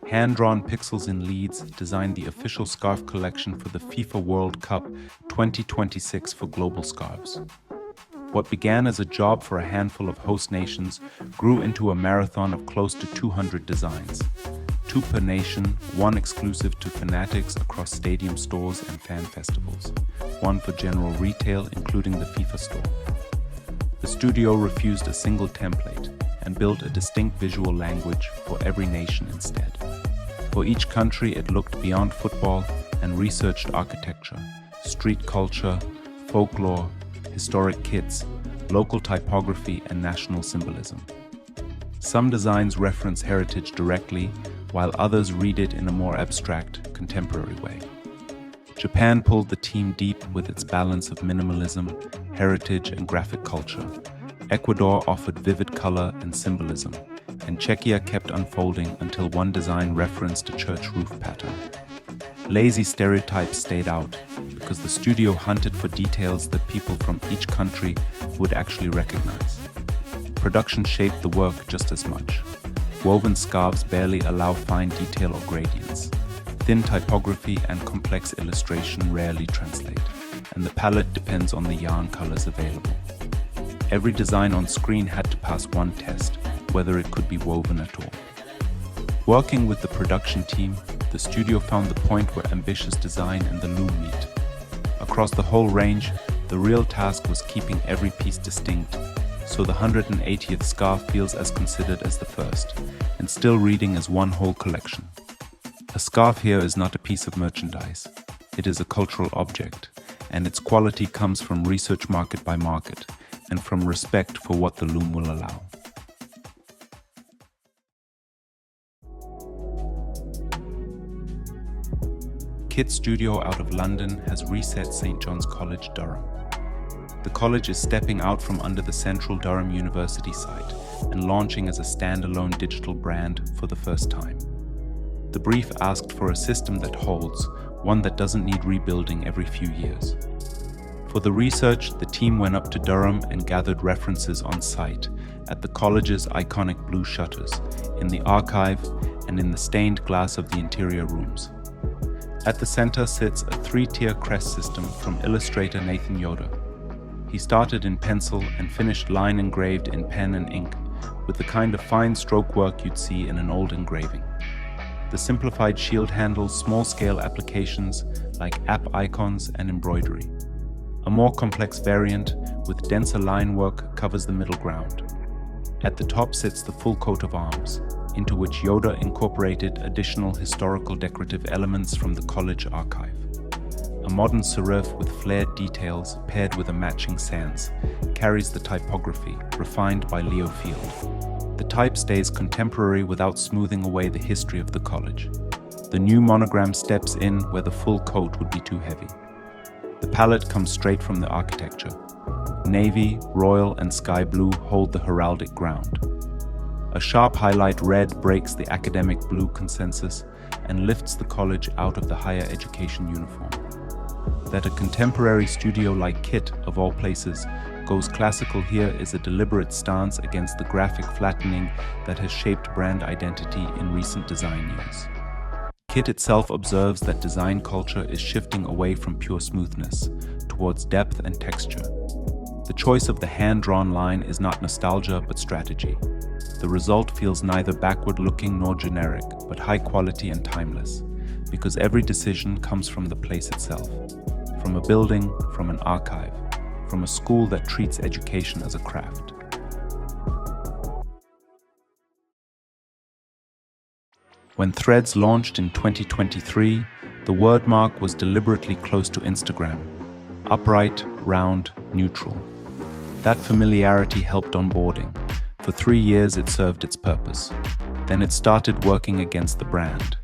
Hand-drawn pixels in Leeds designed the official scarf collection for the FIFA World Cup 2026 for Global Scarves. What began as a job for a handful of host nations grew into a marathon of close to 200 designs. 2 per nation, 1 exclusive to fanatics across stadium stores and fan festivals, 1 for general retail including the FIFA store. The studio refused a single template and built a distinct visual language for every nation instead. For each country it looked beyond football and researched architecture, street culture, folklore, historic kits, local typography and national symbolism. Some designs reference heritage directly, while others read it in a more abstract, contemporary way. Japan pulled the team deep with its balance of minimalism, heritage and graphic culture. Ecuador offered vivid color and symbolism, and Czechia kept unfolding until one design referenced a church roof pattern. Lazy stereotypes stayed out because the studio hunted for details that people from each country would actually recognize. Production shaped the work just as much. Woven scarves barely allow fine detail or gradients. Thin typography and complex illustration rarely translate, and the palette depends on the yarn colors available. Every design on screen had to pass one test, whether it could be woven at all. Working with the production team, the studio found the point where ambitious design and the loom meet. Across the whole range, the real task was keeping every piece distinct, so the 180th scarf feels as considered as the first, and still reading as one whole collection. A scarf here is not a piece of merchandise. It is a cultural object, and its quality comes from research market by market, and from respect for what the loom will allow. Kit Studio out of London has reset St. John's College, Durham. The college is stepping out from under the central Durham University site and launching as a standalone digital brand for the first time. The brief asked for a system that holds, one that doesn't need rebuilding every few years. For the research, the team went up to Durham and gathered references on site at the college's iconic blue shutters, in the archive, and in the stained glass of the interior rooms. At the center sits a 3-tier crest system from illustrator Nathan Yoder. He started in pencil and finished line engraved in pen and ink, with the kind of fine stroke work you'd see in an old engraving. The simplified shield handles small-scale applications like app icons and embroidery. A more complex variant with denser line work covers the middle ground. At the top sits the full coat of arms, into which Yoda incorporated additional historical decorative elements from the college archive. A modern serif with flared details paired with a matching sans carries the typography, refined by Leo Field. The type stays contemporary without smoothing away the history of the college. The new monogram steps in where the full coat would be too heavy. The palette comes straight from the architecture. Navy, royal, and sky blue hold the heraldic ground. A sharp highlight red breaks the academic blue consensus and lifts the college out of the higher education uniform. That a contemporary studio like Kit, of all places, goes classical here is a deliberate stance against the graphic flattening that has shaped brand identity in recent design years. Kit itself observes that design culture is shifting away from pure smoothness towards depth and texture. The choice of the hand-drawn line is not nostalgia but strategy. The result feels neither backward-looking nor generic, but high quality and timeless, because every decision comes from the place itself, from a building, from an archive, from a school that treats education as a craft. When Threads launched in 2023, the wordmark was deliberately close to Instagram, upright, round, neutral. That familiarity helped onboarding. For 3 years it served its purpose. Then it started working against the brand.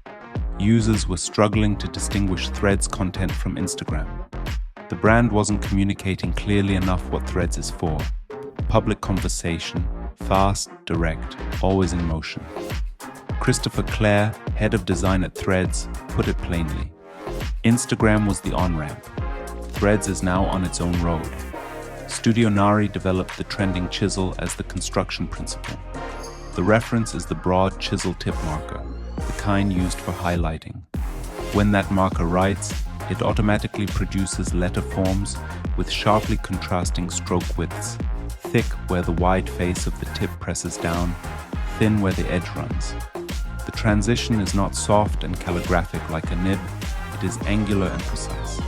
Users were struggling to distinguish Threads content from Instagram. The brand wasn't communicating clearly enough what Threads is for. Public conversation, fast, direct, always in motion. Christopher Clare, head of design at Threads, put it plainly. Instagram was the on-ramp. Threads is now on its own road. Studio Nari developed the trending chisel as the construction principle. The reference is the broad chisel tip marker, the kind used for highlighting. When that marker writes, it automatically produces letter forms with sharply contrasting stroke widths, thick where the wide face of the tip presses down, thin where the edge runs. The transition is not soft and calligraphic like a nib, it is angular and precise.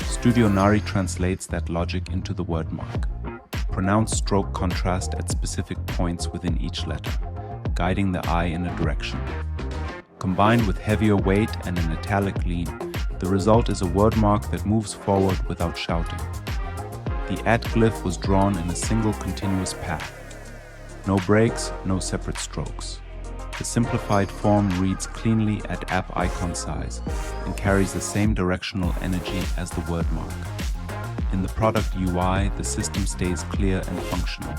Studio Nari translates that logic into the word mark. Pronounced stroke contrast at specific points within each letter, guiding the eye in a direction. Combined with heavier weight and an italic lean, the result is a word mark that moves forward without shouting. The at glyph was drawn in a single continuous path. No breaks, no separate strokes. The simplified form reads cleanly at app icon size and carries the same directional energy as the word mark. In the product UI, the system stays clear and functional.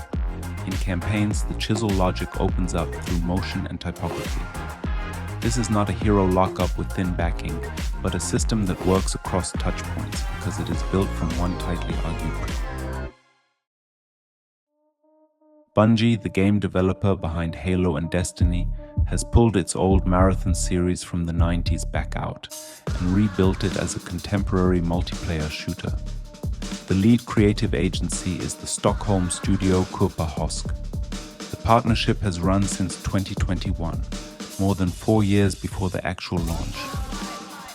In campaigns, the chisel logic opens up through motion and typography. This is not a hero lockup with thin backing, but a system that works across touchpoints because it is built from one tightly argued print. Bungie, the game developer behind Halo and Destiny, has pulled its old Marathon series from the 90s back out and rebuilt it as a contemporary multiplayer shooter. The lead creative agency is the Stockholm studio Kurpa Hosk. The partnership has run since 2021, more than 4 years before the actual launch.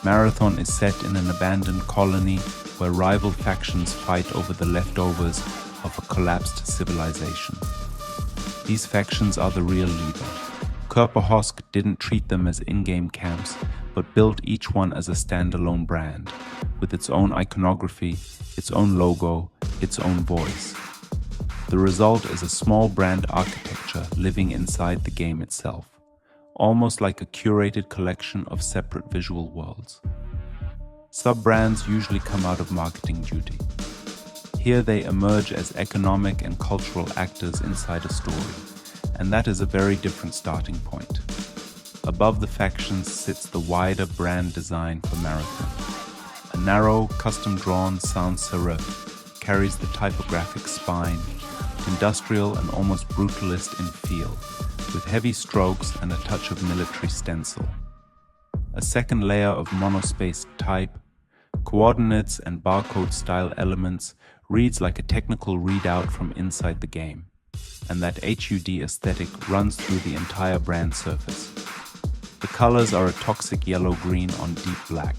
Marathon is set in an abandoned colony where rival factions fight over the leftovers of a collapsed civilization. These factions are the real leader. Kurpa Hosk didn't treat them as in-game camps, but built each one as a standalone brand, with its own iconography, its own logo, its own voice. The result is a small brand architecture living inside the game itself, almost like a curated collection of separate visual worlds. Sub-brands usually come out of marketing duty. Here they emerge as economic and cultural actors inside a story, and that is a very different starting point. Above the factions sits the wider brand design for Marathon. A narrow, custom-drawn sans serif carries the typographic spine, industrial and almost brutalist in feel, with heavy strokes and a touch of military stencil. A second layer of monospaced type, coordinates and barcode-style elements reads like a technical readout from inside the game, and that HUD aesthetic runs through the entire brand surface. The colors are a toxic yellow-green on deep black,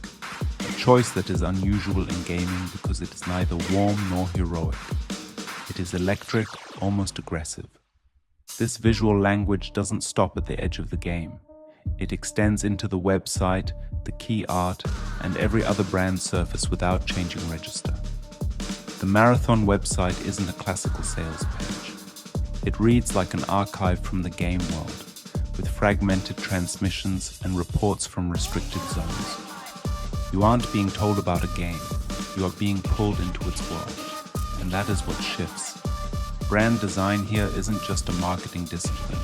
a choice that is unusual in gaming because it is neither warm nor heroic. It is electric, almost aggressive. This visual language doesn't stop at the edge of the game. It extends into the website, the key art, and every other brand surface without changing register. The Marathon website isn't a classical sales page. It reads like an archive from the game world, with fragmented transmissions and reports from restricted zones. You aren't being told about a game, you are being pulled into its world, and that is what shifts. Brand design here isn't just a marketing discipline,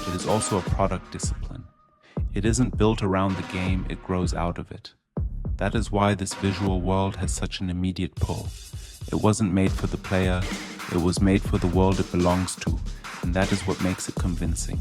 it is also a product discipline. It isn't built around the game, it grows out of it. That is why this visual world has such an immediate pull. It wasn't made for the player, it was made for the world it belongs to, and that is what makes it convincing.